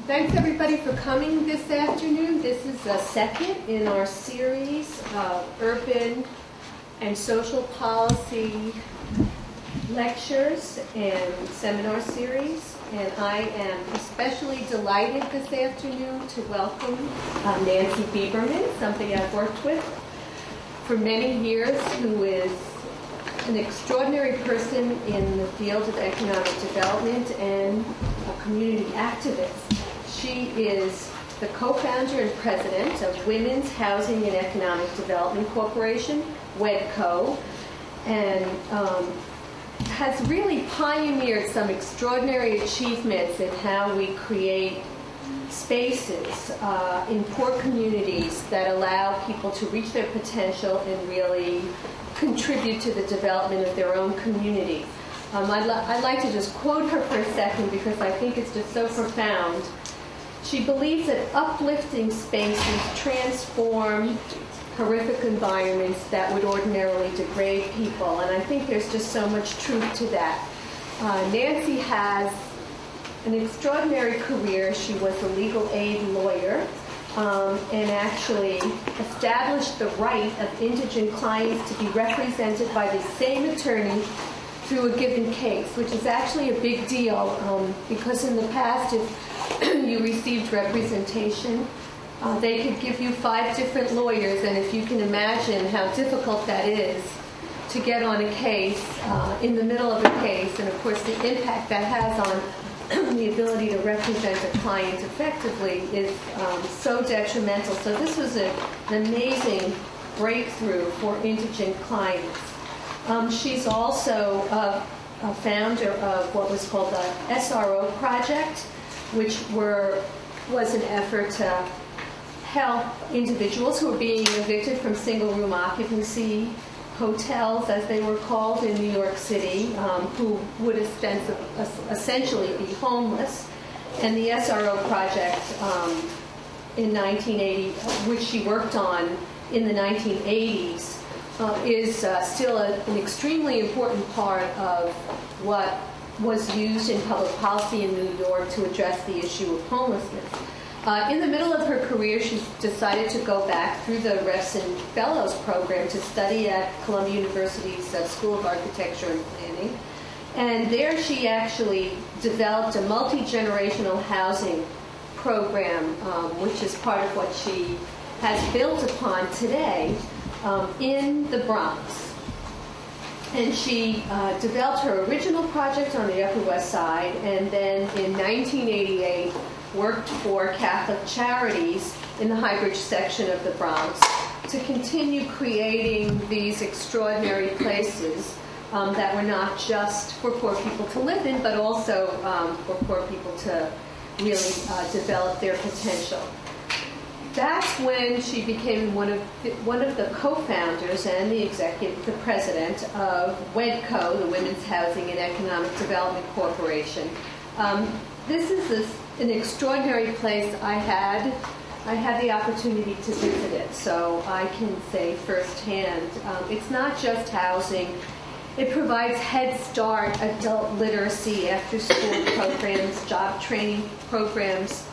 Thanks everybody for coming this afternoon. This is the second in our series of urban and social policy lectures and seminar series. And I am especially delighted this afternoon to welcome Nancy Biberman, somebody I've worked with for many years, who is an extraordinary person in the field of economic development and a community activist. She is the co-founder and president of Women's Housing and Economic Development Corporation, WEDCO, and has really pioneered some extraordinary achievements in how we create spaces in poor communities that allow people to reach their potential and really contribute to the development of their own community. I'd like to just quote her for a second because I think it's just so profound. She believes that uplifting spaces transform horrific environments that would ordinarily degrade people, and I think there's just so much truth to that. Nancy has an extraordinary career. She was a legal aid lawyer and actually established the right of indigent clients to be represented by the same attorney through a given case, which is actually a big deal because in the past, if you received representation, they could give you 5 different lawyers, and if you can imagine how difficult that is to get on a case, in the middle of a case, and of course the impact that has on the ability to represent a client effectively is so detrimental. So this was an amazing breakthrough for indigent clients. She's also a founder of what was called the SRO project, which was an effort to help individuals who were being evicted from single-room occupancy hotels, as they were called in New York City, who would essentially be homeless. And the SRO project in 1980, which she worked on in the 1980s, is still an extremely important part of what was used in public policy in New York to address the issue of homelessness. In the middle of her career, she decided to go back through the Refs and Fellows program to study at Columbia University's School of Architecture and Planning. And there she actually developed a multi-generational housing program, which is part of what she has built upon today in the Bronx. And she developed her original project on the Upper West Side, and then in 1988 worked for Catholic Charities in the Highbridge section of the Bronx to continue creating these extraordinary places that were not just for poor people to live in, but also for poor people to really develop their potential. That's when she became one of the co-founders and the president of WEDCO, the Women's Housing and Economic Development Corporation. This is an extraordinary place. I had the opportunity to visit it, so I can say firsthand, it's not just housing. It provides Head Start, adult literacy, after-school programs, job training programs,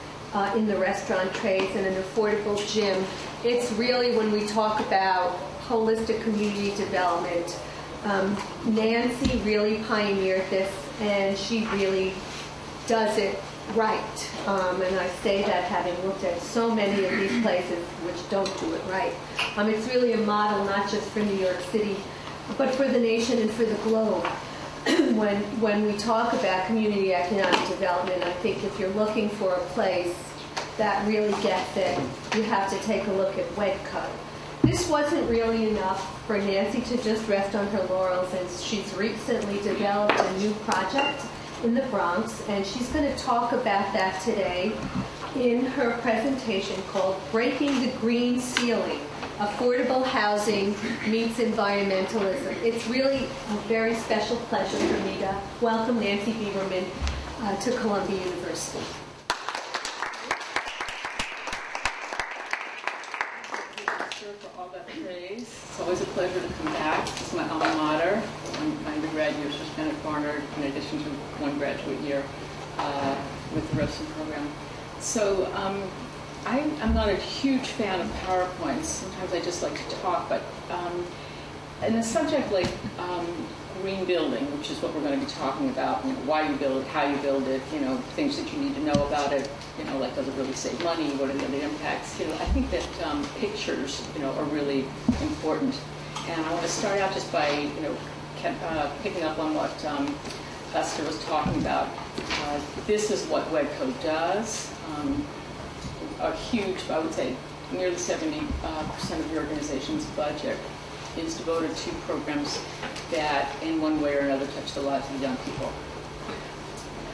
in the restaurant trades, and an affordable gym. It's really, when we talk about holistic community development, Nancy really pioneered this, and she really does it right. And I say that having looked at so many of these places which don't do it right. It's really a model not just for New York City, but for the nation and for the globe. When we talk about community economic development, I think if you're looking for a place that really gets it, you have to take a look at WEDCO. This wasn't really enough for Nancy to just rest on her laurels, and she's recently developed a new project in the Bronx, and she's going to talk about that today in her presentation called Breaking the Green Ceiling, Affordable Housing Meets Environmentalism. It's really a very special pleasure for me to welcome Nancy Biberman to Columbia University. For all that praise. It's always a pleasure to come back. This is my alma mater. My undergraduate was just garnered in addition to one graduate year with the residency program. So I'm not a huge fan of PowerPoints. Sometimes I just like to talk, but in a subject like green building, which is what we're going to be talking about, why you build it, how you build it, things that you need to know about it, like does it really save money, what are the impacts, I think that pictures, are really important. And I want to start out just by, picking up on what Esther was talking about. This is what WEDCO does. A huge, I would say, nearly 70% of the organization's budget is devoted to programs that, in one way or another, touch the lives of young people.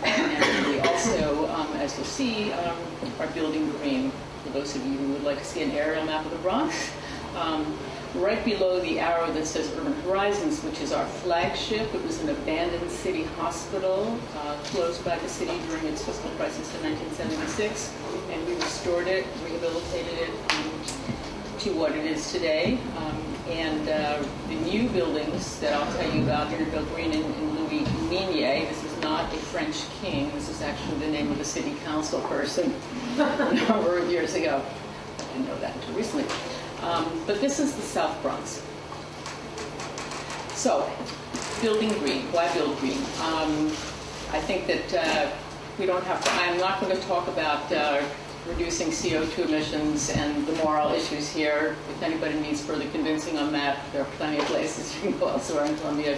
And we also, as you'll see, are building green. For those of you who would like to see an aerial map of the Bronx, right below the arrow that says Urban Horizons, which is our flagship. It was an abandoned city hospital closed by the city during its fiscal crisis in 1976, and we restored it, rehabilitated it to what it is today. And the new buildings that I'll tell you about here, built green in Louis Minier. This is not a French king. This is actually the name of a city council person a number of years ago. I didn't know that until recently. But this is the South Bronx. So, building green. Why build green? I think that we don't have to. I'm not going to talk about reducing CO2 emissions and the moral issues here. If anybody needs further convincing on that, there are plenty of places you can go elsewhere in Columbia.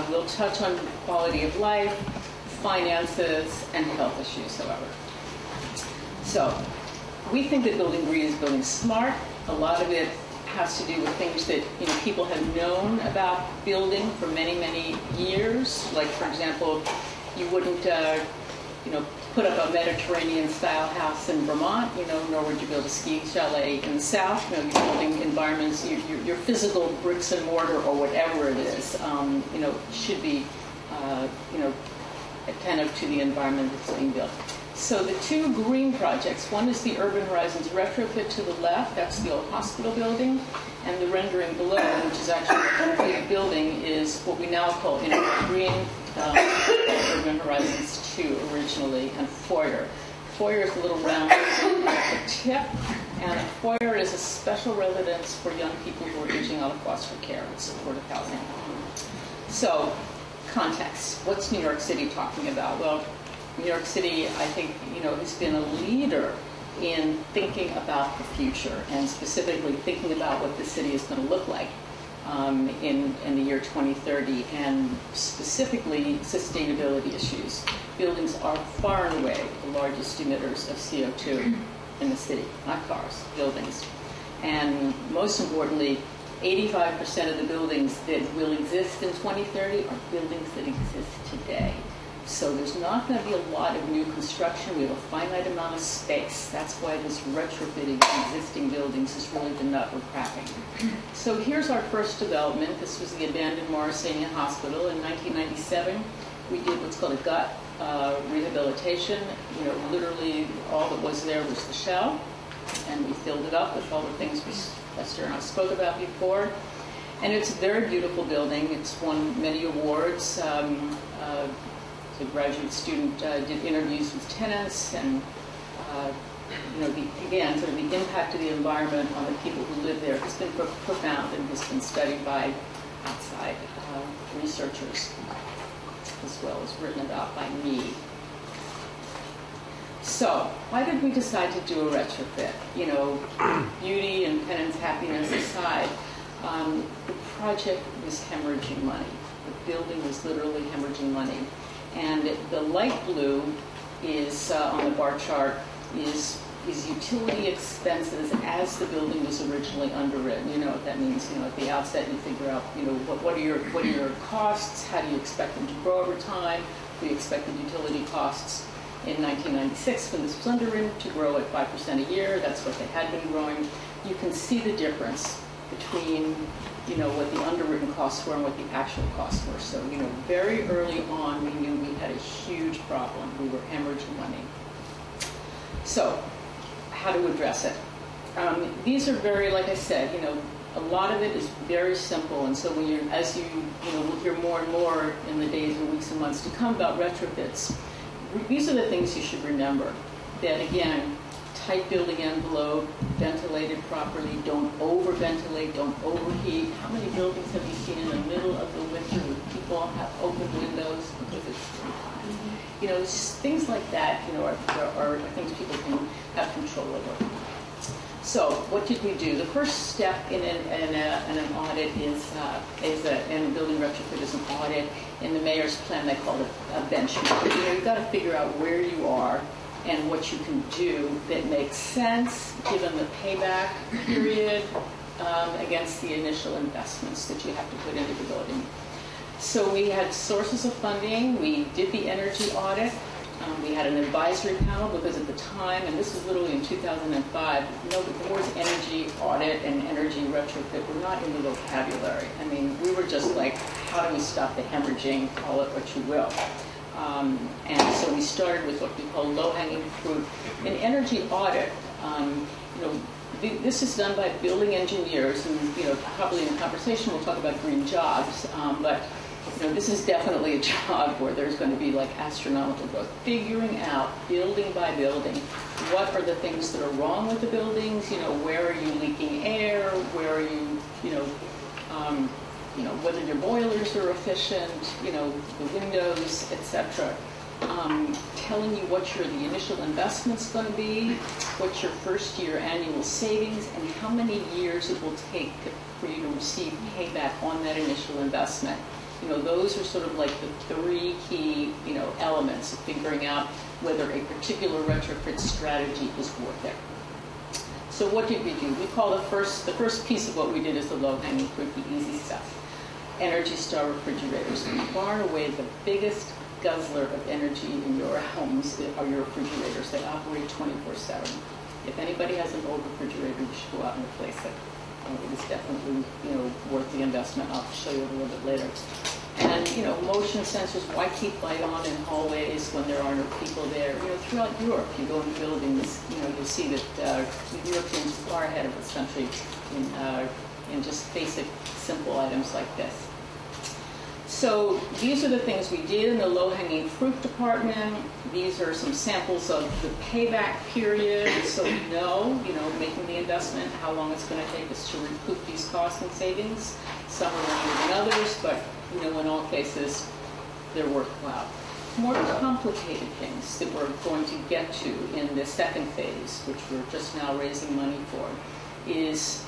We'll touch on quality of life, finances, and health issues, however. So, we think that building green is building smart. A lot of it has to do with things that people have known about building for many, many years. Like, for example, you wouldn't put up a Mediterranean-style house in Vermont, nor would you build a ski chalet in the South. You're building environments, your physical bricks and mortar or whatever it is, should be, attentive to the environment that's being built. So the two green projects, one is the Urban Horizons retrofit to the left, that's the old hospital building, and the rendering below, which is actually a completed building, is what we now call green Urban Horizons 2 originally, and foyer. Foyer is a little round at the tip, and a foyer is a special residence for young people who are aging out of foster care and supportive housing. So, context. What's New York City talking about? Well, New York City, I think, has been a leader in thinking about the future, and specifically thinking about what the city is going to look like in the year 2030, and specifically sustainability issues. Buildings are far and away the largest emitters of CO2 in the city, not cars, buildings. And most importantly, 85% of the buildings that will exist in 2030 are buildings that exist today. So there's not going to be a lot of new construction. We have a finite amount of space. That's why this retrofitting existing buildings is really the nut we're cracking. So here's our first development. This was the abandoned Morrisania Hospital. In 1997, we did what's called a gut rehabilitation. Literally all that was there was the shell, and we filled it up with all the things Esther and I spoke about before. And it's a very beautiful building. It's won many awards. The graduate student did interviews with tenants, and again, sort of the impact of the environment on the people who live there has been profound and has been studied by outside researchers, as well as written about by me. So, why did we decide to do a retrofit? Beauty and tenants' happiness aside, the project was hemorrhaging money. The building was literally hemorrhaging money. And the light blue is, on the bar chart, is utility expenses as the building was originally underwritten. You know what that means. At the outset, you figure out, what are your costs? How do you expect them to grow over time? We expected utility costs in 1996, when this was underwritten, to grow at 5% a year. That's what they had been growing. You can see the difference between what the underwritten costs were and what the actual costs were. So, very early on, we knew we had a huge problem. We were hemorrhaging money. So, how to address it? These are very, like I said, a lot of it is very simple. And so, as you will hear more and more in the days and weeks and months to come about retrofits, these are the things you should remember. that, again, tight building envelope, ventilated properly, don't over-ventilate, don't overheat. How many buildings have you seen in the middle of the winter where people have open windows because it's you know, things like that, you know, are things people can have control over. So what did we do? The first step in an audit is in a building retrofit is an audit. In the mayor's plan, they call it a benchmark. You know, you've got to figure out where you are and what you can do that makes sense given the payback period against the initial investments that you have to put into the building. So we had sources of funding. We did the energy audit. We had an advisory panel because at the time, and this was literally in 2005, you know, the words energy audit and energy retrofit were not in the vocabulary. I mean, we were just like, how do we stop the hemorrhaging, call it what you will. And so we started with what we call low-hanging fruit. In energy audit, you know, this is done by building engineers, and you know, probably in the conversation we'll talk about green jobs, but you know, this is definitely a job where there's going to be like astronomical growth. Figuring out, building by building, what are the things that are wrong with the buildings? You know, where are you leaking air? Where are you, you know, whether your boilers are efficient? You know, the windows, etc. Telling you what the initial investment's going to be, what's your first year annual savings, and how many years it will take for you to receive payback on that initial investment. You know, those are sort of like the three key, you know, elements of figuring out whether a particular retrofit strategy is worth it. So what did we do? We call the first piece of what we did is the low-hanging fruit, the easy stuff. Energy Star refrigerators. Far and away the biggest guzzler of energy in your homes are your refrigerators. They operate 24/7. If anybody has an old refrigerator, you should go out and replace it. It is definitely, you know, worth the investment. I'll show you a little bit later. And, you know, motion sensors, why keep light on in hallways when there are no people there? You know, throughout Europe, you go into buildings, you know, you'll see that the Europeans are far ahead of this country in just basic, simple items like this. So these are the things we did in the low-hanging fruit department. These are some samples of the payback period, so we know, you know, making the investment, how long it's going to take us to recoup these costs and savings. Some are longer than others, but, you know, in all cases, they're worthwhile. More complicated things that we're going to get to in the second phase, which we're just now raising money for, is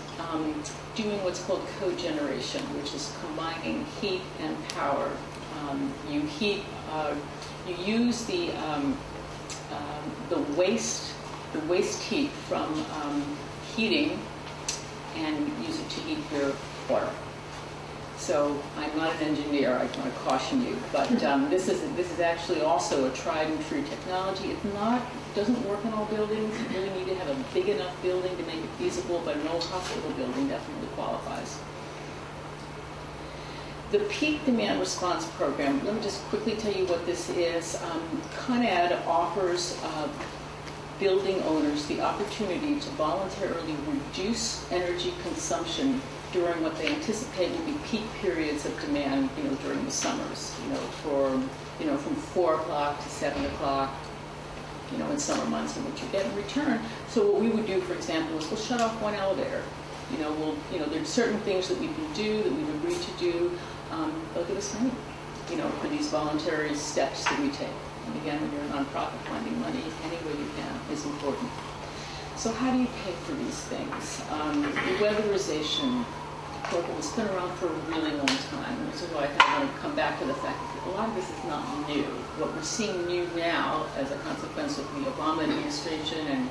doing what's called cogeneration, which is combining heat and power. You use the waste heat from heating and use it to heat your water. So I'm not an engineer, I want to caution you, but this is actually also a tried and true technology. If not, it doesn't work in all buildings. You really need to have a big enough building to make it feasible, but an old hospital building definitely qualifies. The Peak Demand Response Program, let me just quickly tell you what this is. Con Ed offers building owners the opportunity to voluntarily reduce energy consumption during what they anticipate will be peak periods of demand, you know, during the summers, from 4 o'clock to 7 o'clock, you know, in summer months, and what you get in return. So what we would do, for example, is we'll shut off one elevator. There's certain things that we can do, that we've agreed to do. They'll give us money, you know, for these voluntary steps that we take. And again, when you're a nonprofit, finding money any way you can is important. So how do you pay for these things? The weatherization program has been around for a really long time. And this is why I kind of want to come back to the fact that a lot of this is not new. What we're seeing new now as a consequence of the Obama administration and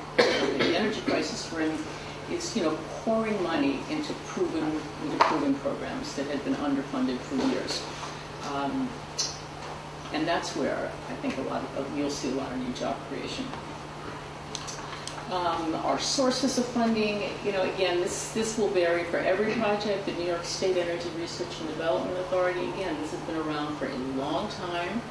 the energy crisis we're in is, you know, pouring money into proven programs that had been underfunded for years. And that's where I think you'll see a lot of new job creation. Our sources of funding, you know, again, this will vary for every project. The New York State Energy Research and Development Authority, again, this has been around for a long time.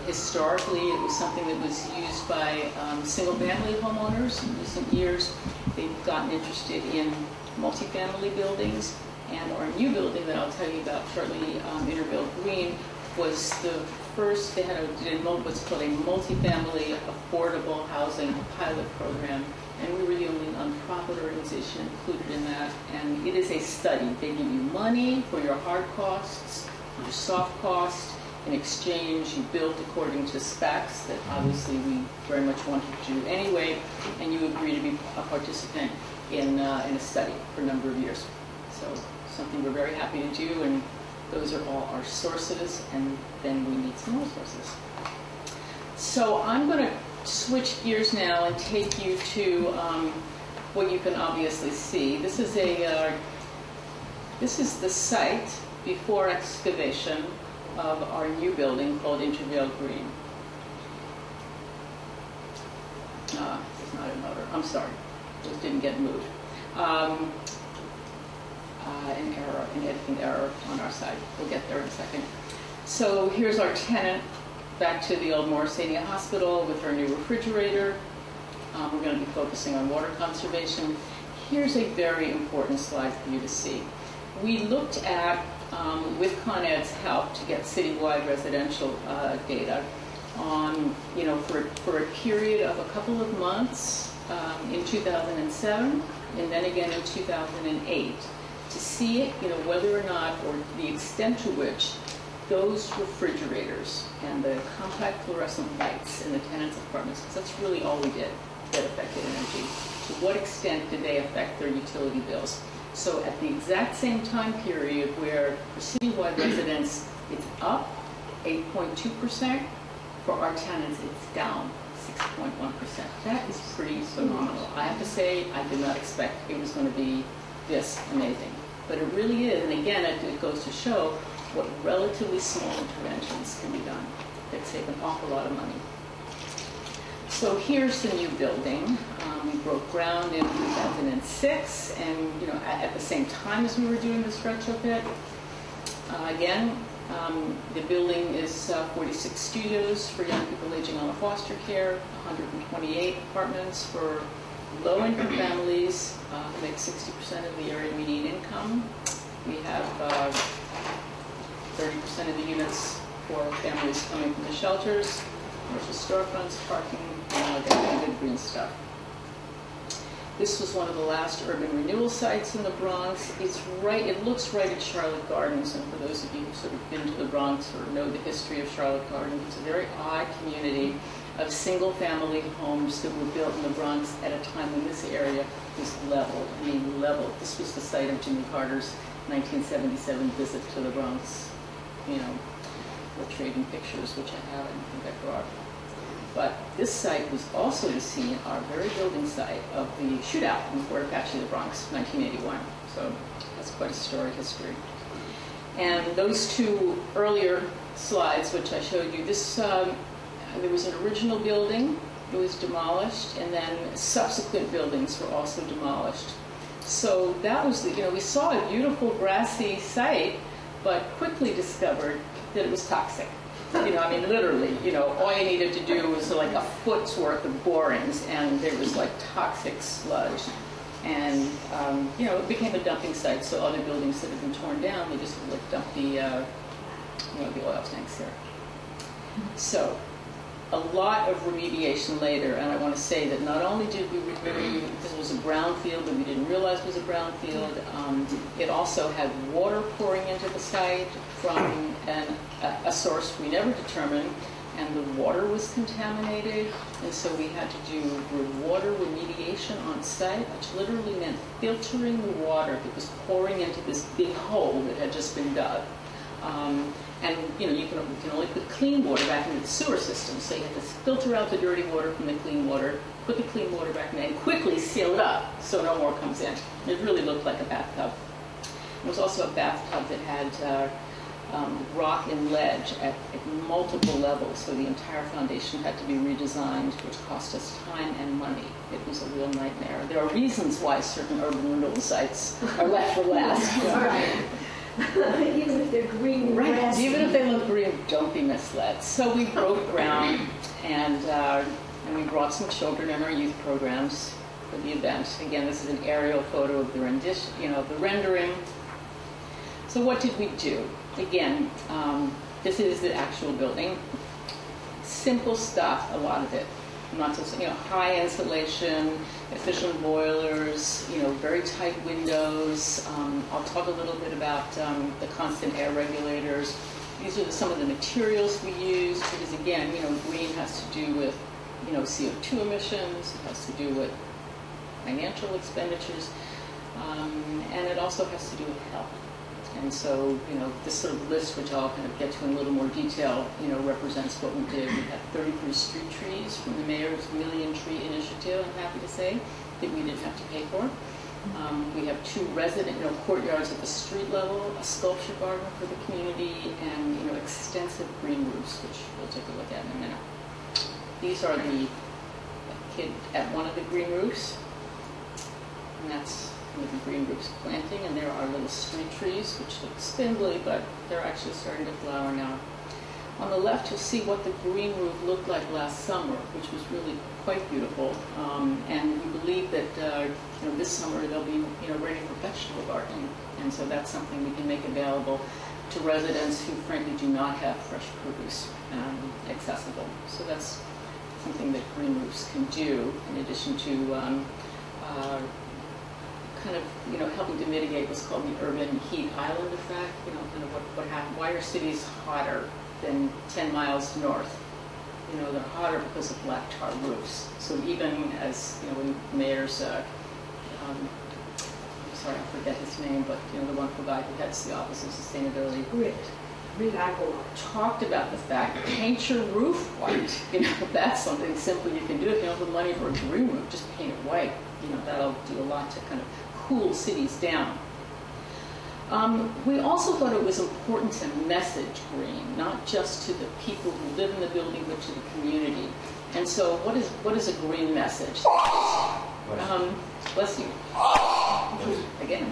Historically, it was something that was used by single-family homeowners. In recent years, they've gotten interested in multifamily buildings, and our new building that I'll tell you about shortly, Interville Green, was the first, they did what's called a multifamily affordable housing pilot program, and we were the only nonprofit organization included in that. And it is a study. They give you money for your hard costs, your soft cost. In exchange, you build according to specs that obviously we very much wanted to do anyway, and you agree to be a participant in a study for a number of years. So something we're very happy to do, and those are all our sources, and then we need some more sources. So I'm going to switch gears now and take you to what you can obviously see. This is the site before excavation of our new building called Intervale Green. It's not a motor. I'm sorry. Those didn't get moved. An editing error on our side. We'll get there in a second. So here's our tenant, back to the old Morrisania Hospital with our new refrigerator. We're going to be focusing on water conservation. Here's a very important slide for you to see. We looked at, with Con Ed's help, to get citywide residential data on, for a period of a couple of months in 2007 and then again in 2008, to see whether or not, or the extent to which those refrigerators and the compact fluorescent lights in the tenants' apartments, because that's really all we did that affected energy, to what extent did they affect their utility bills. So at the exact same time period where for citywide residents it's up 8.2%, for our tenants it's down 6.1%. That is pretty phenomenal. I have to say, I did not expect it was going to be this amazing. But it really is, and again, it goes to show what relatively small interventions can be done that save an awful lot of money. So here's the new building. We broke ground in 2006, and at the same time as we were doing this retrofit. The building is 46 studios for young people aging on foster care, 128 apartments for low-income families who make 60% of the area median income. We have 30% of the units for families coming from the shelters, commercial storefronts, parking, and all that good green stuff. This was one of the last urban renewal sites in the Bronx. It looks right at Charlotte Gardens, and for those of you who've sort of been to the Bronx or know the history of Charlotte Gardens, it's a very odd community of single-family homes that were built in the Bronx at a time when this area was leveled. I mean, leveled. This was the site of Jimmy Carter's 1977 visit to the Bronx. We're trading pictures, which I have, I think I brought. But this site was also the scene, our very building site, of the shootout in Fort Apache, the Bronx, 1981. So that's quite a storied history. And those two earlier slides, which I showed you, there was an original building, it was demolished, and then subsequent buildings were also demolished. So that was we saw a beautiful grassy site, but quickly discovered that it was toxic. Literally, all you needed to do was like a foot's worth of borings, and there was like toxic sludge. And, it became a dumping site, so other buildings that had been torn down, they just would dump the oil tanks there. So, a lot of remediation later, and I want to say that not only did we remove, this was a brownfield that we didn't realize was a brownfield, it also had water pouring into the site from a source we never determined, and the water was contaminated, and so we had to do water remediation on site, which literally meant filtering the water that was pouring into this big hole that had just been dug. And you can only put clean water back into the sewer system, so you had to filter out the dirty water from the clean water, put the clean water back in, and quickly seal it up so no more comes in. It really looked like a bathtub. There was also a bathtub that had rock and ledge at multiple levels, so the entire foundation had to be redesigned, which cost us time and money. It was a real nightmare. There are reasons why certain urban renewal sites are left for last. Right. Even if they're green, right? Even if they look green, don't be misled. So we broke ground, and we brought some children in our youth programs for the event. Again, this is an aerial photo of the rendition, the rendering. So what did we do? Again, this is the actual building. Simple stuff, a lot of it. Not just, high insulation, efficient boilers, very tight windows. I'll talk a little bit about the constant air regulators. These are some of the materials we use because, again, green has to do with, CO2 emissions. It has to do with financial expenditures, and it also has to do with health. And so, this sort of list, which I'll kind of get to in a little more detail, represents what we did. We had 33 street trees from the mayor's Million Tree Initiative, I'm happy to say, that we didn't have to pay for. We have 2 resident, courtyards at the street level, a sculpture garden for the community, and, extensive green roofs, which we'll take a look at in a minute. These are the kid at one of the green roofs, and that's with the green roofs planting, and there are little street trees, which look spindly, but they're actually starting to flower now. On the left, you'll see what the green roof looked like last summer, which was really quite beautiful. And we believe that this summer they'll be ready for vegetable gardening, and so that's something we can make available to residents who frankly do not have fresh produce accessible. So that's something that green roofs can do, in addition to kind of, helping to mitigate what's called the urban heat island effect. Kind of what happened. Why are cities hotter than 10 miles north? They're hotter because of black tar roofs. So even as when mayors, I'm sorry, I forget his name, but the wonderful guy who heads the Office of Sustainability, talked about the fact, paint your roof white. That's something simple you can do. If you don't have the money for a green roof, just paint it white. That'll do a lot to kind of cool cities down. We also thought it was important to message green, not just to the people who live in the building, but to the community. And so what is a green message? Bless you. Again.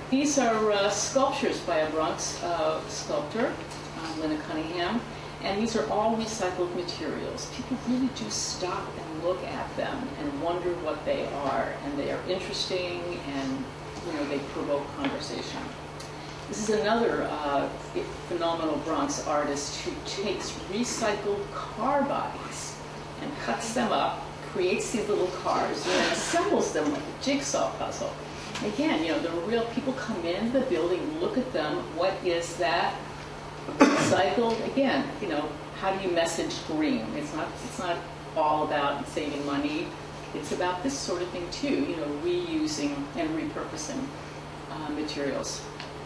These are sculptures by a Bronx sculptor, Lynn Cunningham, and these are all recycled materials. People really do stop and look at them and wonder what they are, and they are interesting, and they provoke conversation. This is another phenomenal Bronx artist who takes recycled car bodies and cuts them up, creates these little cars, and assembles them like a jigsaw puzzle. Again, the real people come in the building, look at them. What is that? Recycled. Again, how do you message green? It's not all about saving money. It's about this sort of thing too. Reusing and repurposing materials.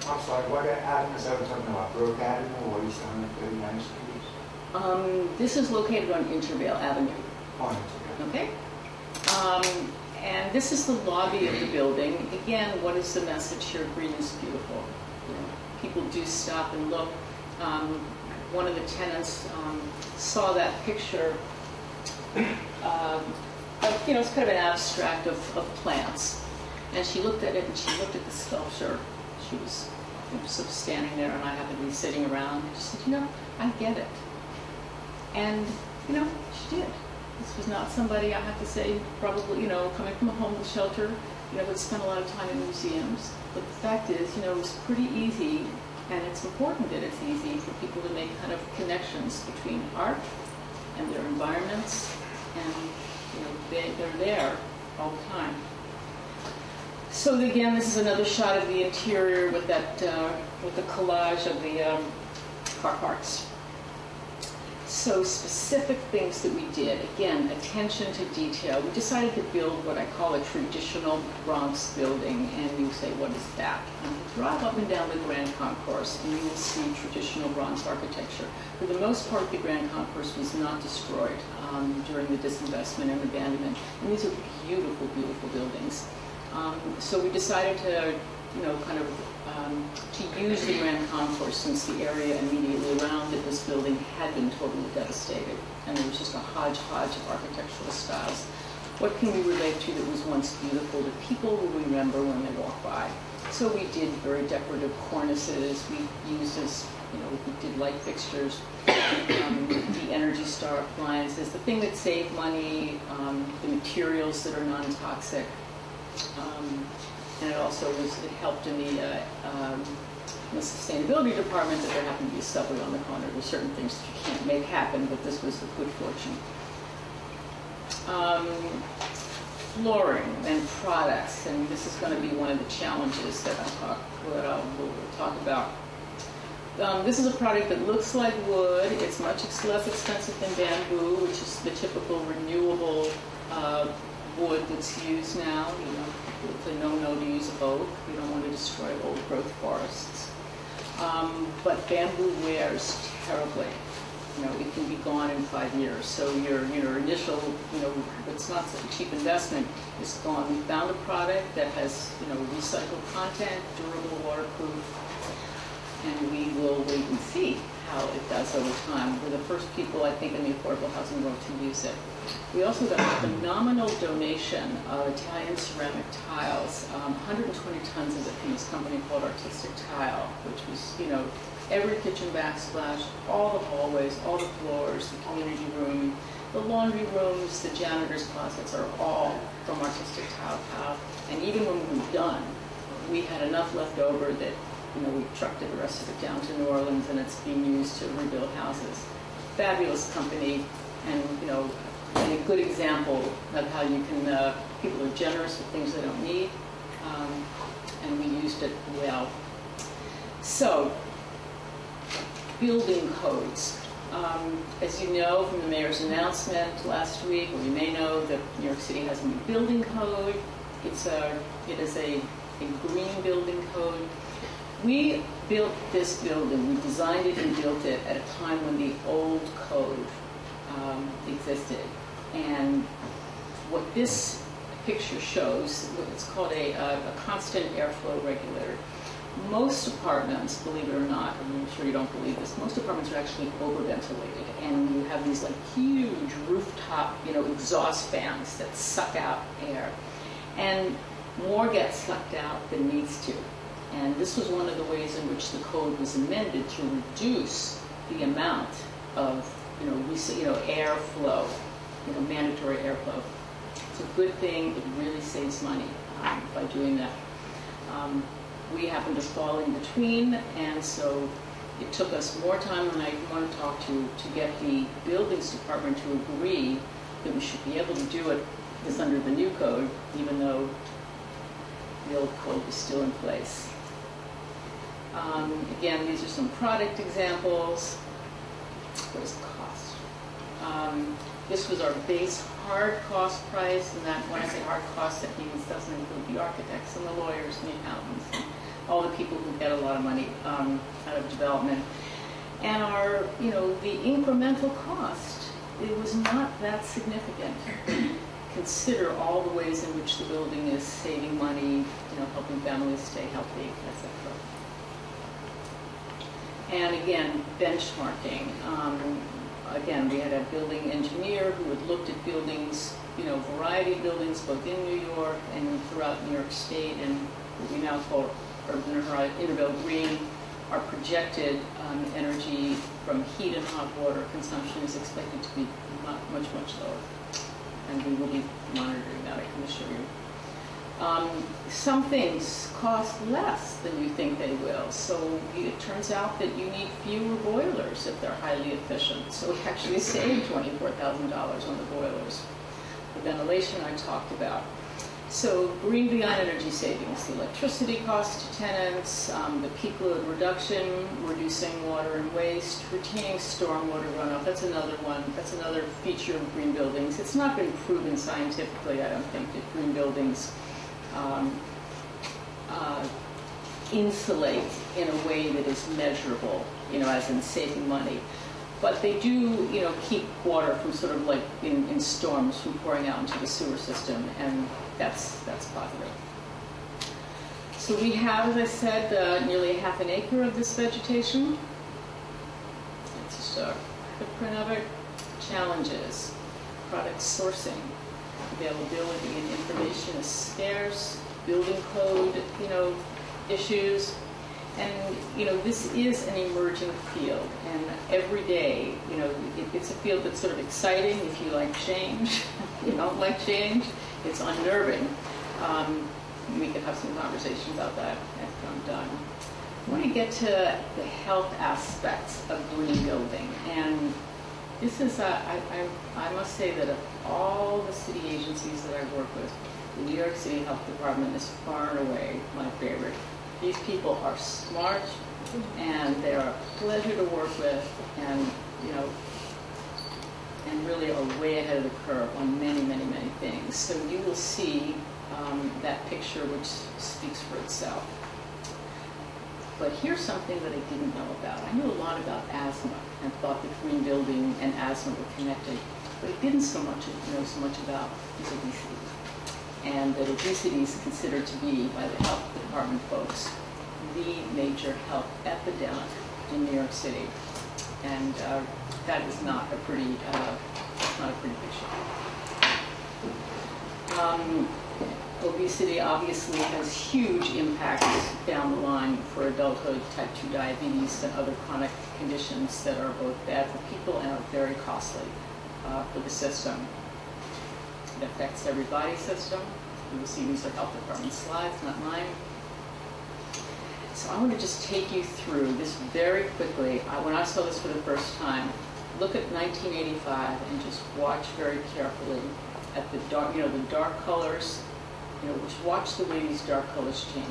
I'm sorry. What avenue is that we're talking about? Brook Avenue or East 139th Street? This is located on Intervale Avenue. On Intervale. Okay. And this is the lobby of the building. Again, what is the message here? Green is beautiful. People do stop and look. One of the tenants saw that picture. It's kind of an abstract of plants. And she looked at it, and she looked at the sculpture. She was sort of standing there, and I happened to be sitting around. She said, I get it. And, she did. This was not somebody, I have to say, probably, coming from a homeless shelter, would spend a lot of time in museums. But the fact is, it was pretty easy, and it's important that it's easy for people to make kind of connections between art and their environments, and, they're there all the time. So again, this is another shot of the interior with that, with the collage of the car parts. So specific things that we did, again, attention to detail. We decided to build what I call a traditional Bronx building, and you say, what is that? And you drive up and down the Grand Concourse, and you will see traditional Bronx architecture. For the most part, the Grand Concourse was not destroyed during the disinvestment and abandonment, and these are beautiful, beautiful buildings. So we decided to, to use the Grand Concourse, since the area immediately around it, this building had been totally devastated, and there was just a hodgepodge of architectural styles. What can we relate to that was once beautiful that people will remember when they walk by? So we did very decorative cornices. We used we did light fixtures, the Energy Star appliances, the thing that saved money, the materials that are non-toxic. And it also it helped in the the sustainability department that there happened to be a subway on the corner. There's certain things that you can't make happen, but this was with good fortune. Flooring and products, and this is going to be one of the challenges that we'll talk about. This is a product that looks like wood. It's much less expensive than bamboo, which is the typical renewable wood that's used now. You know, it's a no-no to use oak. You don't want to destroy old growth forests. But bamboo wears terribly. You know, it can be gone in 5 years. So your initial, it's not such a cheap investment, is gone. We found a product that has, recycled content, durable, waterproof, and we will wait and see how it does over time. We're the first people, I think, in the affordable housing world to use it. We also got a phenomenal donation of Italian ceramic tiles, 120 tons of it from this company called Artistic Tile, which was, every kitchen backsplash, all the hallways, all the floors, the community room, the laundry rooms, the janitor's closets are all from Artistic Tile. And even when we were done, we had enough left over that we trucked the rest of it down to New Orleans, and it's being used to rebuild houses. Fabulous company, and a good example of how you can. People are generous with things they don't need, and we used it well. So, building codes. As you know from the mayor's announcement last week, or you may know that New York City has a new building code. It is a green building code. We built this building, we designed it and built it at a time when the old code existed. And what this picture shows, it's called a constant airflow regulator. Most apartments, believe it or not, I'm sure you don't believe this, most apartments are actually over-ventilated. And you have these huge rooftop, exhaust fans that suck out air. And more gets sucked out than needs to. And this was one of the ways in which the code was amended to reduce the amount of, airflow, mandatory airflow. It's a good thing. It really saves money by doing that. We happened to fall in between, and so it took us more time than I want to talk to get the buildings department to agree that we should be able to do it as under the new code, even though the old code was still in place. Again, these are some product examples. What is the cost? This was our base hard cost price, and that when I say hard cost, that means it doesn't include the architects and the lawyers and the accountants, and all the people who get a lot of money out of development. And our, the incremental cost, it was not that significant. Consider all the ways in which the building is saving money, helping families stay healthy, etc. And again, benchmarking. Again, we had a building engineer who had looked at buildings, variety of buildings, both in New York and throughout New York State, and what we now call urban interval green. Our projected energy from heat and hot water consumption is expected to be much lower. And we will be monitoring that, I can assure you. Some things cost less than you think they will. So it turns out that you need fewer boilers if they're highly efficient. So we actually saved $24,000 on the boilers. The ventilation I talked about. So green beyond energy savings, the electricity cost to tenants, the peak load reduction, reducing water and waste, retaining stormwater runoff. That's another one. That's another feature of green buildings. It's not been proven scientifically, I don't think, that green buildings insulate in a way that is measurable, as in saving money. But they do, keep water from sort of in storms from pouring out into the sewer system, and that's positive. So we have, as I said, nearly half an acre of this vegetation. It's just a footprint of it. Challenges, product sourcing, availability and information is scarce, building code, issues. And, this is an emerging field, and every day, it's a field that's sort of exciting if you like change. If you don't like change, it's unnerving. We could have some conversation about that after I'm done. I want to get to the health aspects of green building, and this is, I must say that of all the city agencies that I work with, the New York City Health Department is far and away my favorite. These people are smart, and they are a pleasure to work with, and and really are way ahead of the curve on many, many, many things. So you will see that picture, which speaks for itself. But here's something that I didn't know about. I knew a lot about asthma and thought that green building and asthma were connected, but I didn't know so much about is obesity. And that obesity is considered to be, by the health department folks, the major health epidemic in New York City. And that is not a pretty picture. Obesity obviously has huge impacts down the line for adulthood, type 2 diabetes, and other chronic conditions that are both bad for people and are very costly for the system. It affects every body system. You will see these are health department slides, not mine. So I want to just take you through this very quickly. When I saw this for the first time, look at 1985 and just watch very carefully at the dark, the dark colors. Just watch the way these dark colors change.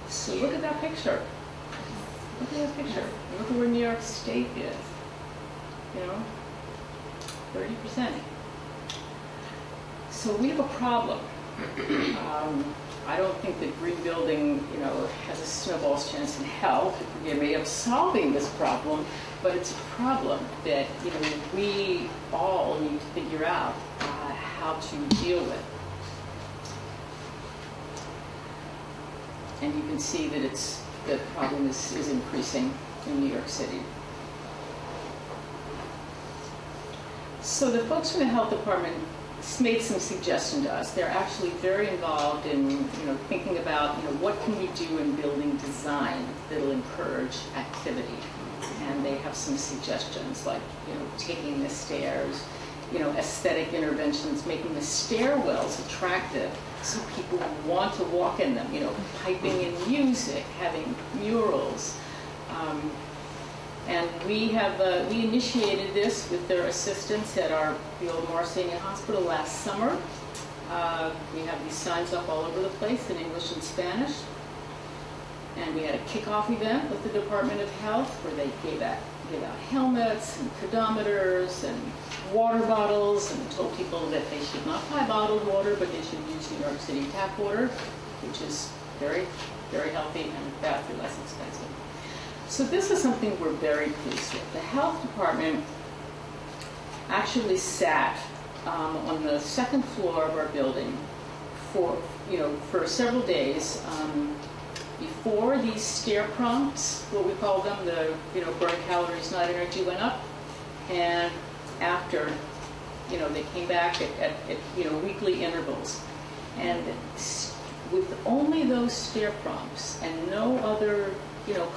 So look at that picture. Look at that picture. Look at where New York State is. 30%. So we have a problem. I don't think that green building, has a snowball's chance in hell to forgive me of solving this problem, but it's a problem that, we all need to figure out how to deal with. And you can see that the problem is increasing in New York City. So the folks from the health department made some suggestion to us. They're actually very involved in thinking about what can we do in building design that'll encourage activity. And they have some suggestions like taking the stairs, aesthetic interventions, making the stairwells attractive so people want to walk in them, piping in music, having murals. And we initiated this with their assistants at the old Marsania Hospital last summer. We have these signs up all over the place in English and Spanish. And we had a kickoff event with the Department of Health where they gave out helmets and pedometers and water bottles and told people that they should not buy bottled water, but they should use New York City tap water, which is very, very healthy and vastly less expensive. So this is something we're very pleased with. The health department actually sat on the second floor of our building for several days before these stair prompts, what we call them, the burn calories, not energy, went up, and after, they came back at weekly intervals, and with only those stair prompts and no other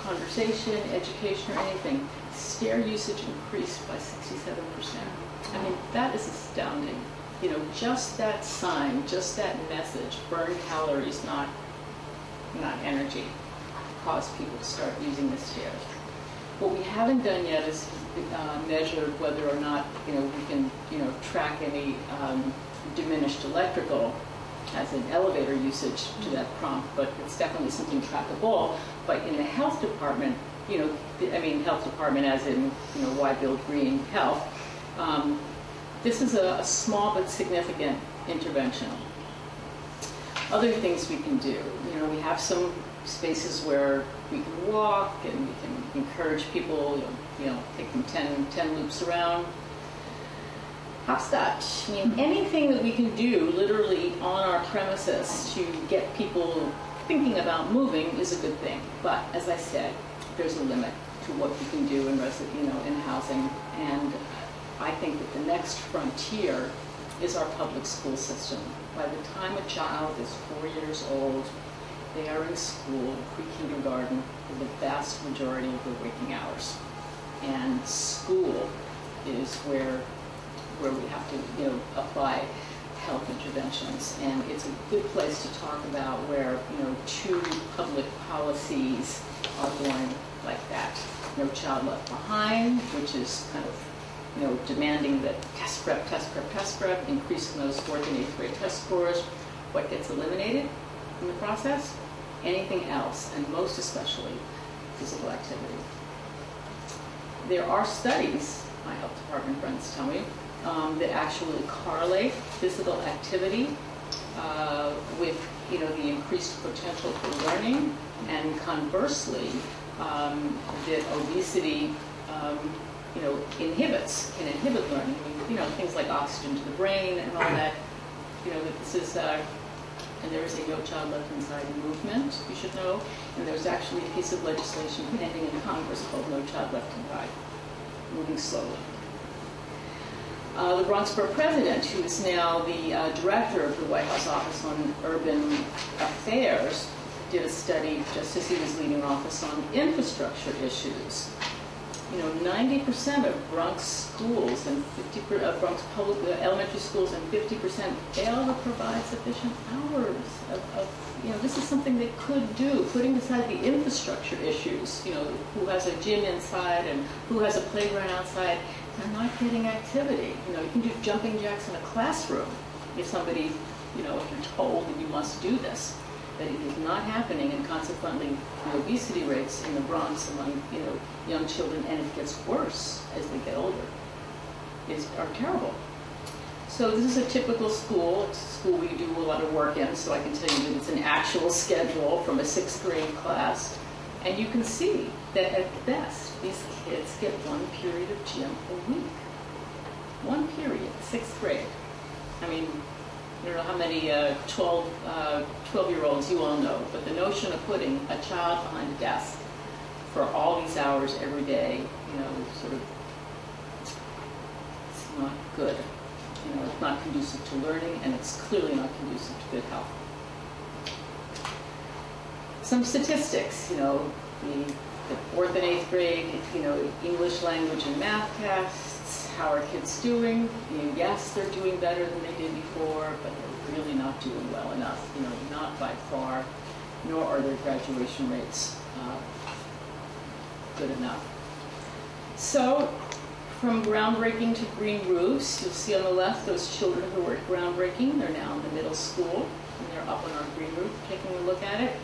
conversation, education, or anything, stair usage increased by 67%. I mean, that is astounding. Just that sign, just that message, burn calories, not energy, caused people to start using the stairs. What we haven't done yet is measured whether or not we can track any diminished electrical as an elevator usage to that prompt, but it's definitely something trackable. But in the health department, health department as in why build green health, this is a small but significant intervention. Other things we can do, we have some spaces where we can walk and we can encourage people, take them 10 loops around. Hopscotch. Anything that we can do literally on our premises to get people thinking about moving is a good thing. But as I said, there's a limit to what we can do in housing. And I think that the next frontier is our public school system. By the time a child is 4 years old, they are in school, pre-kindergarten, for the vast majority of their waking hours. And school is where we have to, apply health interventions. And it's a good place to talk about where, two public policies are going like that. No Child Left Behind, which is kind of, demanding that test prep, increasing those 4th and 8th grade test scores. What gets eliminated in the process? Anything else, and most especially physical activity. There are studies, my health department friends tell me, that actually correlate physical activity with the increased potential for learning, and conversely, that obesity can inhibit learning. I mean, things like oxygen to the brain and all that. That this is, and there is a No Child Left Inside movement, you should know, and there's actually a piece of legislation pending in Congress called No Child Left Inside, moving slowly. The Bronx Borough President, who is now the director of the White House Office on Urban Affairs, did a study just as he was leaving office on infrastructure issues. 90% of Bronx schools and 50% of Bronx public elementary schools and 50% fail to provide sufficient hours of this is something they could do, putting aside the infrastructure issues, who has a gym inside and who has a playground outside. They're not getting activity. You can do jumping jacks in a classroom if somebody, if you're told that you must do this. But it is not happening, and consequently, the obesity rates in the Bronx among young children, and it gets worse as they get older, are terrible. So this is a typical school. It's a school we do a lot of work in, so I can tell you that it's an actual schedule from a 6th grade class, and you can see that at best these kids get 1 period of gym a week. 1 period, 6th grade. I mean, I don't know how many 12-year-olds you all know, but the notion of putting a child behind a desk for all these hours every day, it's not good. It's not conducive to learning, and it's clearly not conducive to good health. Some statistics, the 4th and 8th grade, English language and math tests. How are kids doing? Yes, they're doing better than they did before, but they're really not doing well enough. Not by far, nor are their graduation rates good enough. So, from groundbreaking to green roofs, you'll see on the left those children who were at groundbreaking. They're now in the middle school, and they're up on our green roof taking a look at it.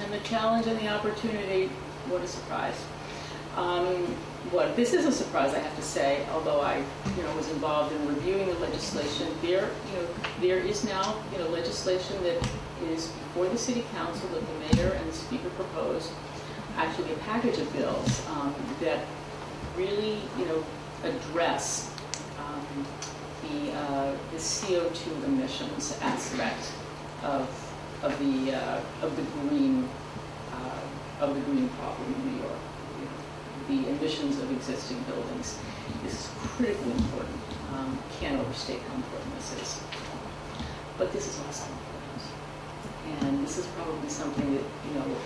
And the challenge and the opportunity, what a surprise. This is a surprise, I have to say, although I, was involved in reviewing the legislation. There is now, legislation that is before the City Council that the Mayor and the Speaker proposed, actually a package of bills that really, address the CO2 emissions aspect of the green problem in New York. The emissions of existing buildings. This is critically important. Can't overstate how important this is. But this is also important. And this is probably something that,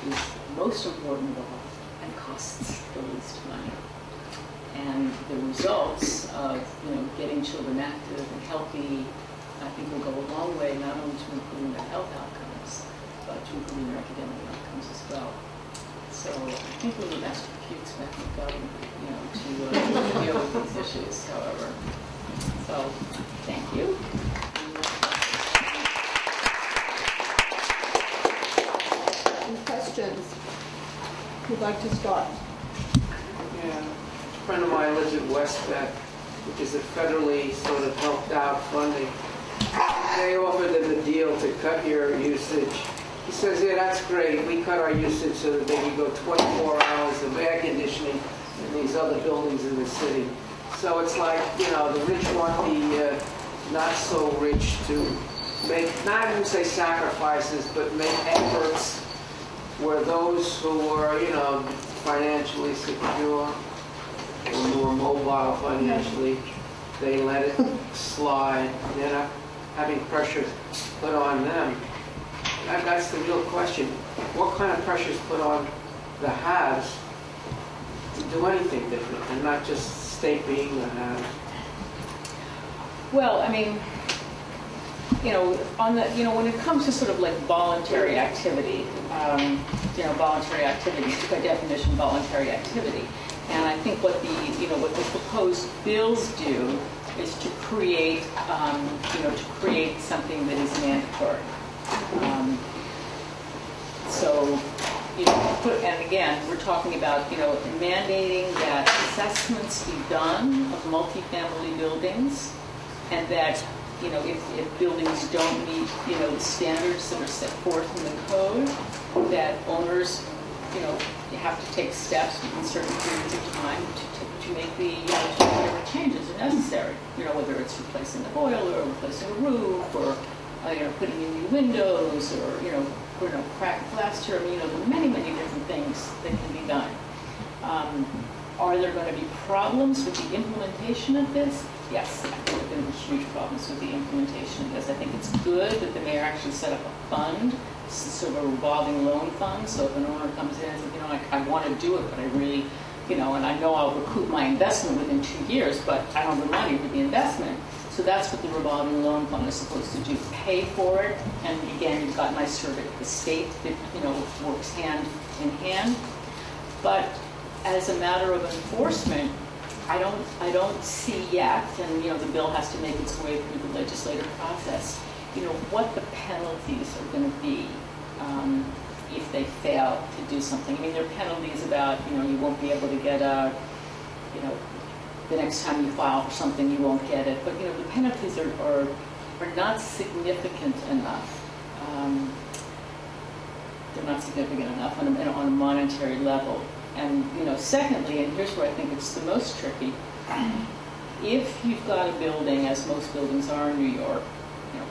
is most important of all and costs the least money. And the results of, getting children active and healthy, I think will go a long way, not only to improving their health outcomes, but to improving their academic outcomes as well. So I think we would ask if you expect the government, to deal with these issues, however. So, thank you. Any questions? Who'd like to start? Yeah. A friend of mine lives in West Beck, which is a federally sort of helped out funding. They offered them a deal to cut your usage. He says, yeah, that's great. We cut our usage so that they can go 24 hours of air conditioning in these other buildings in the city. So it's like, the rich want the not so rich to make, not even say sacrifices, but make efforts where those who are, financially secure or more mobile financially they let it slide, they're not having pressure put on them. That's the real question. What kind of pressure is put on the haves to do anything different and not just stay being the haves? Well, I mean, when it comes to sort of like voluntary activity, voluntary activity is by definition voluntary activity. And I think what the proposed bills do is to create, something that is mandatory. And again, we're talking about, mandating that assessments be done of multifamily buildings, and that, if buildings don't meet, the standards that are set forth in the code, that owners, you have to take steps within certain periods of time to make the whatever changes are necessary. Whether it's replacing the boiler, or replacing a roof, or putting in new windows, or cracked glass turbine. There are many, many different things that can be done. Are there going to be problems with the implementation of this? Yes, I think there are going to be huge problems with the implementation of this. I think it's good that the mayor actually set up a fund, sort of a revolving loan fund, so if an owner comes in and says, I want to do it, but I really, and I know I'll recoup my investment within 2 years, but I don't have the money for the investment. So that's what the revolving loan fund is supposed to do, pay for it. And again, you've got my survey of the state that, works hand in hand. But as a matter of enforcement, I don't see yet, and the bill has to make its way through the legislative process, what the penalties are going to be if they fail to do something. I mean, there are penalties about, you won't be able to get the next time you file for something, you won't get it. But, the penalties are not significant enough. They're not significant enough on a monetary level. And, secondly, and here's where I think it's the most tricky, if you've got a building, as most buildings are in New York,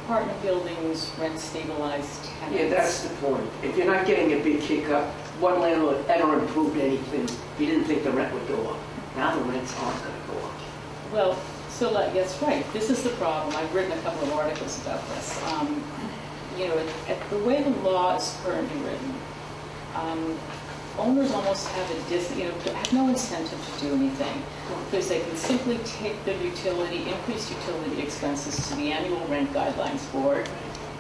apartment buildings, rent-stabilized tenants. Yeah, that's the point. If you're not getting a big kick up, one landlord ever improved anything, he didn't think the rent would go up. Now the rents aren't going to go up. Well, so that's right. This is the problem. I've written a couple of articles about this. The way the law is currently written, owners almost have have no incentive to do anything, because they can simply take their increased utility expenses to the annual rent guidelines board,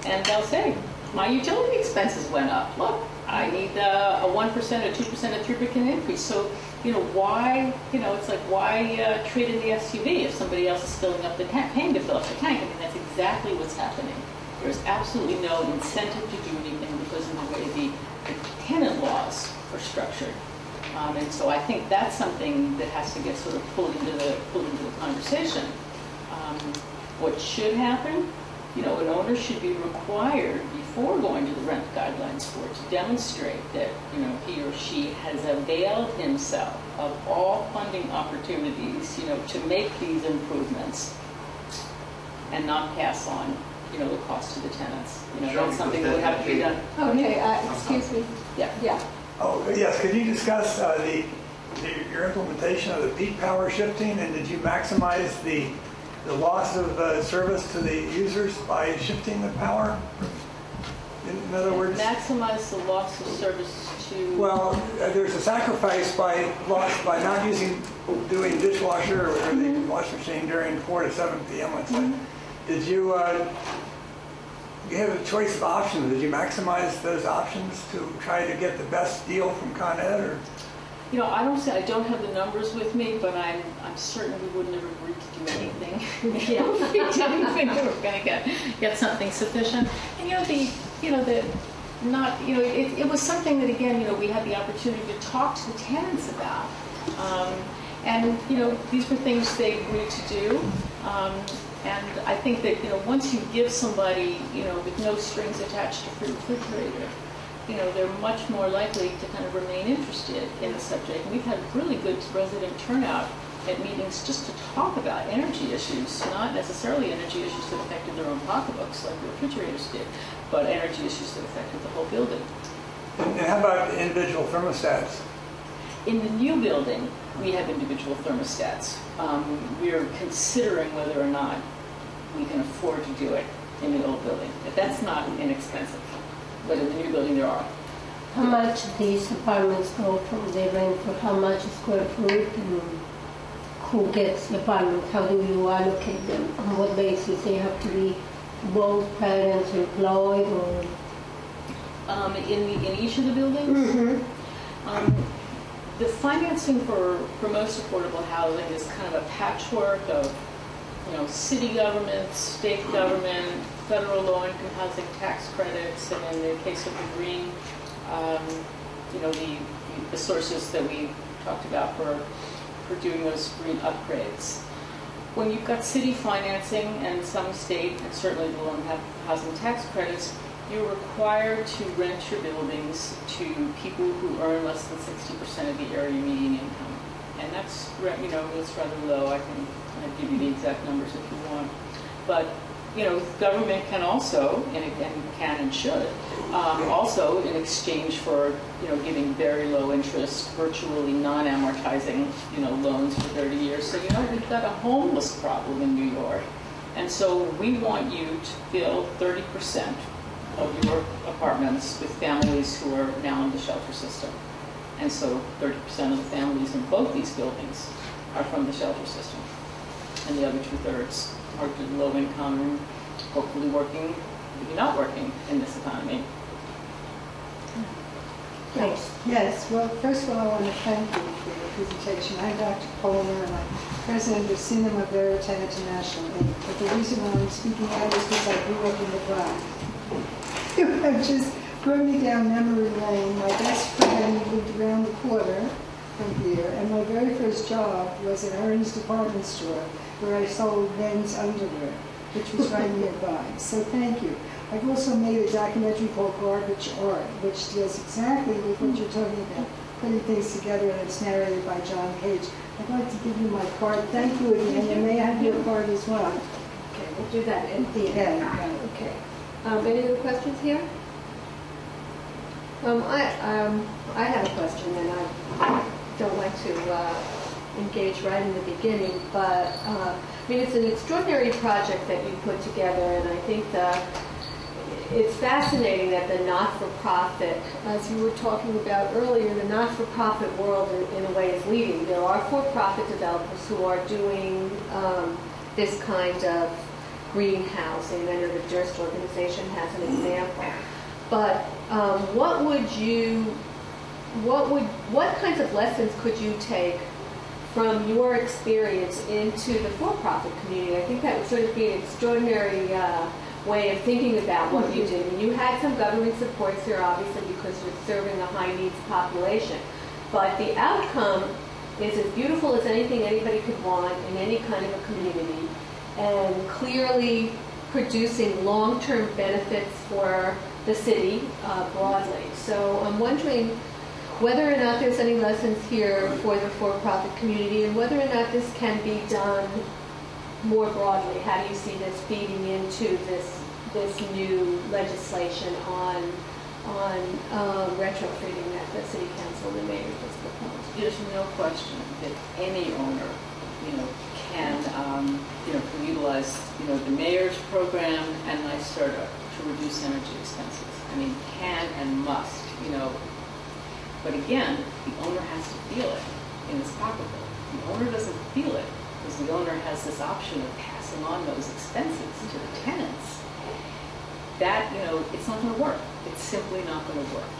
and they'll say, my utility expenses went up. Look, I need a 1%, a 2%, a 3% increase. So, why, it's like, why trade in the SUV if somebody else is filling up the tank, paying to fill up the tank? I mean, that's exactly what's happening. There's absolutely no incentive to do anything because of the way the tenant laws are structured. And so I think that's something that has to get sort of pulled into the conversation. What should happen? An owner should be required, before going to the rent guidelines board, to demonstrate that he or she has availed himself of all funding opportunities to make these improvements and not pass on the cost to the tenants. That's something that would have to be done. Okay, excuse me. Yeah. Oh, yes. Could you discuss your implementation of the peak power shifting, and did you maximize the loss of service to the users by shifting the power? In other words, maximize the loss of service to. Well, there's a sacrifice by not doing dishwasher or the wash machine during 4 to 7 p.m. Let's say. Did you have a choice of options? Did you maximize those options to try to get the best deal from Con Ed, or? I don't have the numbers with me, but I'm certain we wouldn't have agreed to do anything if we didn't think we were going to get something sufficient. And it was something that, again, we had the opportunity to talk to the tenants about. And these were things they agreed to do. And I think that, once you give somebody, with no strings attached to free refrigerator, they're much more likely to kind of remain interested in the subject. And we've had really good resident turnout at meetings just to talk about energy issues, not necessarily energy issues that affected their own pocketbooks like the refrigerators did, but energy issues that affected the whole building. And how about individual thermostats? In the new building, we have individual thermostats. We're considering whether or not we can afford to do it in the old building. But that's not inexpensive. But in the new building, there are. How much these apartments go from? They rent for how much square foot, and who gets the apartment? How do you allocate them? On what basis? They have to be both parents employed, or In each of the buildings? The financing for most affordable housing is kind of a patchwork of, city government, state government, federal low-income housing tax credits, and in the case of the green, the sources that we talked about for doing those green upgrades. When you've got city financing and some state, and certainly the low-income housing tax credits, you're required to rent your buildings to people who earn less than 60% of the area median income. And that's, it's rather low. I can give you the exact numbers if you want. But, government can also, and can and should, also in exchange for, giving very low interest, virtually non-amortizing, loans for 30 years. So, we've got a homeless problem in New York. And so we want you to fill 30% of your apartments with families who are now in the shelter system. And so 30% of the families in both these buildings are from the shelter system. And the other 2/3 are low income and hopefully working, maybe not working in this economy. thanks. Yes, well, first of all, I want to thank you for your presentation. I'm Dr. Kohler, and I'm president of Cinema Verite International Inc. But the reason why I'm speaking out is because I grew up in the Bronx. You have just brought me down memory lane. My best friend lived around the corner from here, and my very first job was at Ern's department store, where I sold men's underwear, which was right nearby. So thank you. I've also made a documentary called Garbage Art, which deals exactly with what you're talking about, putting things together, and it's narrated by John Cage. I'd like to give you my card. Thank you again, and may I have your card as well? Okay, we'll do that at the end. Yeah. Okay. Any other questions here? I have a question, and I don't like to engage right in the beginning, but it's an extraordinary project that you put together, and I think it's fascinating that the not-for-profit, as you were talking about earlier, the not-for-profit world in a way is leading. There are for-profit developers who are doing this kind of green housing. I know the Durst organization has an example. But what kinds of lessons could you take from your experience into the for-profit community? I think that would sort of be an extraordinary way of thinking about what you did. And you had some government supports here, obviously, because you're serving a high-needs population. But the outcome is as beautiful as anything anybody could want in any kind of a community, and clearly producing long-term benefits for the city broadly. So I'm wondering whether or not there's any lessons here for the for-profit community, and whether or not this can be done more broadly. How do you see this feeding into this new legislation on retrofitting that the city council and the mayor just proposed? There's no question that any owner, can utilize, the mayor's program and NYSERDA to reduce energy expenses. Can and must, But again, the owner has to feel it in his pocketbook. The owner doesn't feel it because the owner has this option of passing on those expenses to the tenants. That, it's not going to work. It's simply not going to work.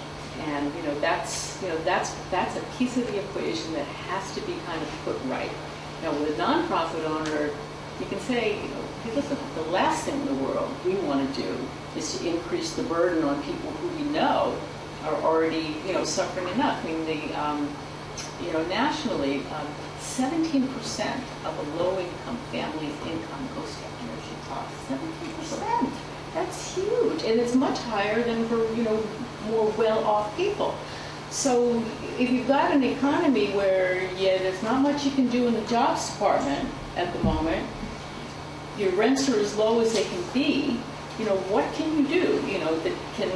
And, that's a piece of the equation that has to be kind of put right. Now, with a nonprofit owner, you can say, hey, listen, the last thing in the world we want to do is to increase the burden on people who we know are already, suffering enough. Nationally, 17% of a low-income family's income goes to energy costs. 17%. That's huge, and it's much higher than for, more well-off people. So if you've got an economy where, there's not much you can do in the jobs department at the moment, your rents are as low as they can be, what can you do, that can,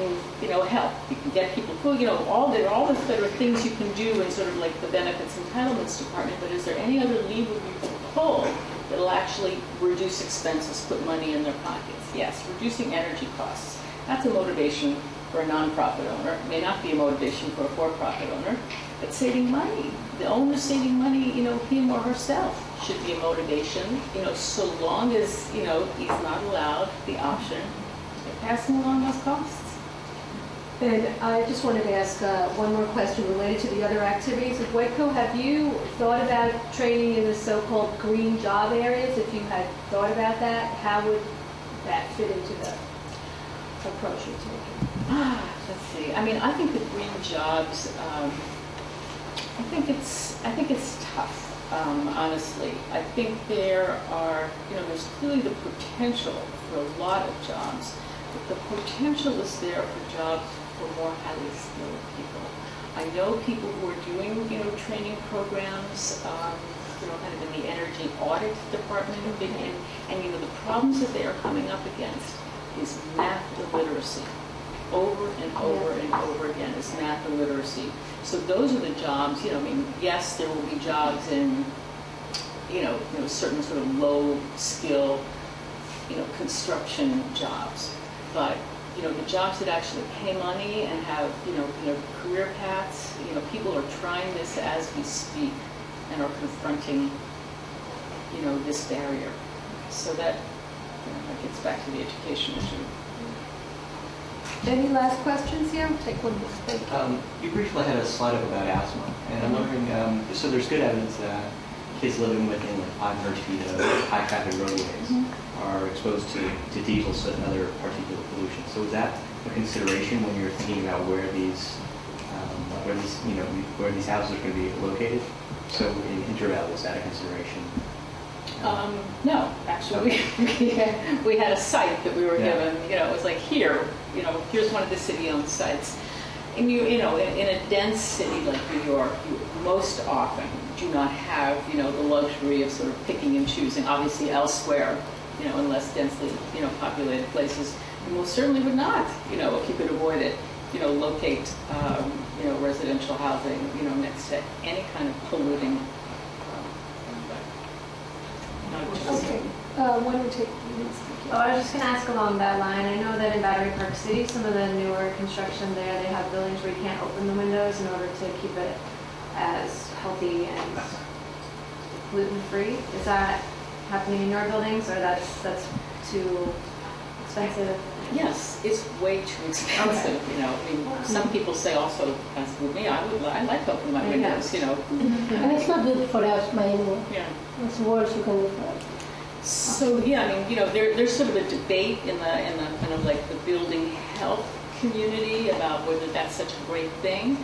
help? You can get people food, all the sort of things you can do in sort of like the benefits entitlements department, but is there any other lever you can pull that'll actually reduce expenses, put money in their pockets? Yes, reducing energy costs. That's a motivation for a nonprofit owner. It may not be a motivation for a for-profit owner, but saving money. The owner saving money, him or herself should be a motivation, so long as, he's not allowed the option of passing along those costs. And I just wanted to ask one more question related to the other activities of Waco. Have you thought about training in the so-called green job areas? If you had thought about that, how would that fit into the approach you're taking? Let's see. I mean, I think the green jobs, I think it's tough. Honestly, I think there are, there's clearly the potential for a lot of jobs, but the potential is there for jobs for more highly skilled people. I know people who are doing, training programs, kind of in the energy audit department, and the problems that they are coming up against is math illiteracy. Over and over and over again is math illiteracy. So those are the jobs, yes, there will be jobs in, certain sort of low skill, construction jobs. But, the jobs that actually pay money and have, career paths, people are trying this as we speak and are confronting, this barrier. So that, that gets back to the education issue. Any last questions here? Take one more. Thank you. You briefly had a slide up about asthma, and I'm wondering, so there's good evidence that kids living within like 500 feet of high traffic roadways are exposed to diesel soot and other particulate pollution. So is that a consideration when you're thinking about where these houses are going to be located? So in Intervale, is that a consideration? No, actually, we had a site that we were given. It was like here's one of the city-owned sites. And in a dense city like New York, you most often do not have the luxury of sort of picking and choosing. Obviously, elsewhere, in less densely populated places, you most certainly would not. If you could avoid it, locate residential housing next to any kind of polluting. Okay. Why don't we take? I was just going to ask along that line. I know that in Battery Park City, some of the newer construction there, they have buildings where you can't open the windows in order to keep it as healthy and gluten-free. Is that happening in your buildings, or that's too expensive? Yes, it's way too expensive. Okay. Some people say also, as with me, I like to open my windows. And it's not good for asthma anyway. Yeah. It's worse you can do for it. So there's sort of a debate in the kind of like the building health community about whether that's such a great thing,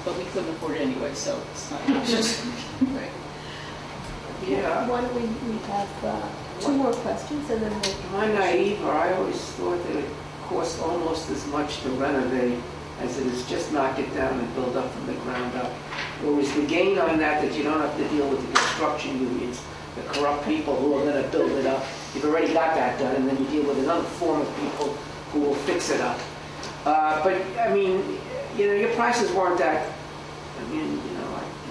but we couldn't afford it anyway, so it's not an option. Right. Yeah. Why don't we have two more questions and then we'll... Am I naive, or I always thought that it costs almost as much to renovate as it is just knock it down and build up from the ground up? Or is the gain on that you don't have to deal with the construction unions, the corrupt people who are going to build it up? You've already got that done, and then you deal with another form of people who will fix it up. But, I mean, your prices weren't that, it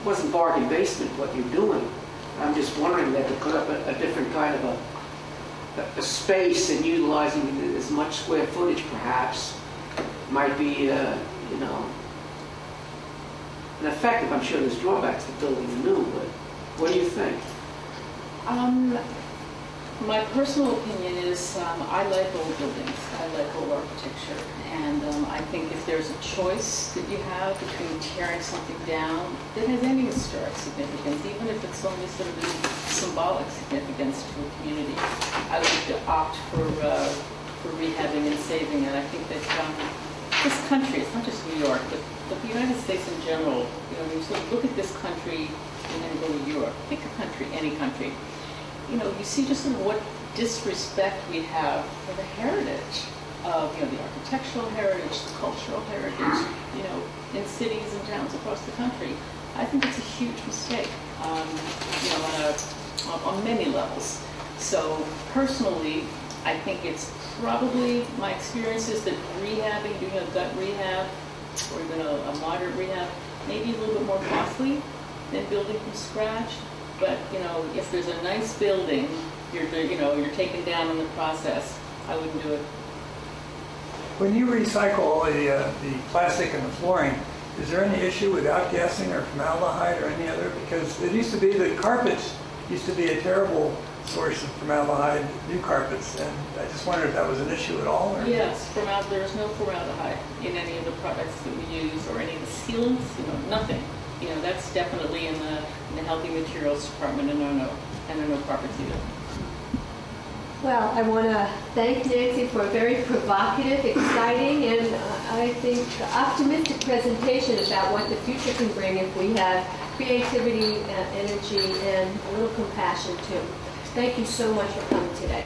wasn't bargain basement what you're doing. I'm just wondering that to put up a different kind of a space and utilizing as much square footage perhaps might be, an effective. I'm sure there's drawbacks to building anew, but what do you think? My personal opinion is I like old buildings. I like old architecture. And I think if there's a choice that you have between tearing something down that has any historic significance, even if it's only sort of symbolic significance to a community, I would opt for rehabbing and saving it. I think that this country, it's not just New York, but the United States in general, when you sort of look at this country and then go to Europe, pick a country, any country, you see just sort of what disrespect we have for the heritage of, the architectural heritage, the cultural heritage, in cities and towns across the country. I think it's a huge mistake, on many levels. So personally, I think it's probably, my experience is that rehabbing, doing a gut rehab, or even a moderate rehab, maybe a little bit more costly than building from scratch. But, you know, if there's a nice building, you're taken down in the process, I wouldn't do it. When you recycle all the plastic and the flooring, is there any issue with outgassing or formaldehyde or any other? Because it used to be that carpets used to be a terrible source of formaldehyde, new carpets, and I just wondered if that was an issue at all? Or? Yes, there's no formaldehyde in any of the products that we use, or any of the sealants, nothing. That's definitely in the healthy materials department, and there are no carpets either. Well, I want to thank Nancy for a very provocative, exciting, and I think optimistic presentation about what the future can bring if we have creativity, energy, and a little compassion too. Thank you so much for coming today.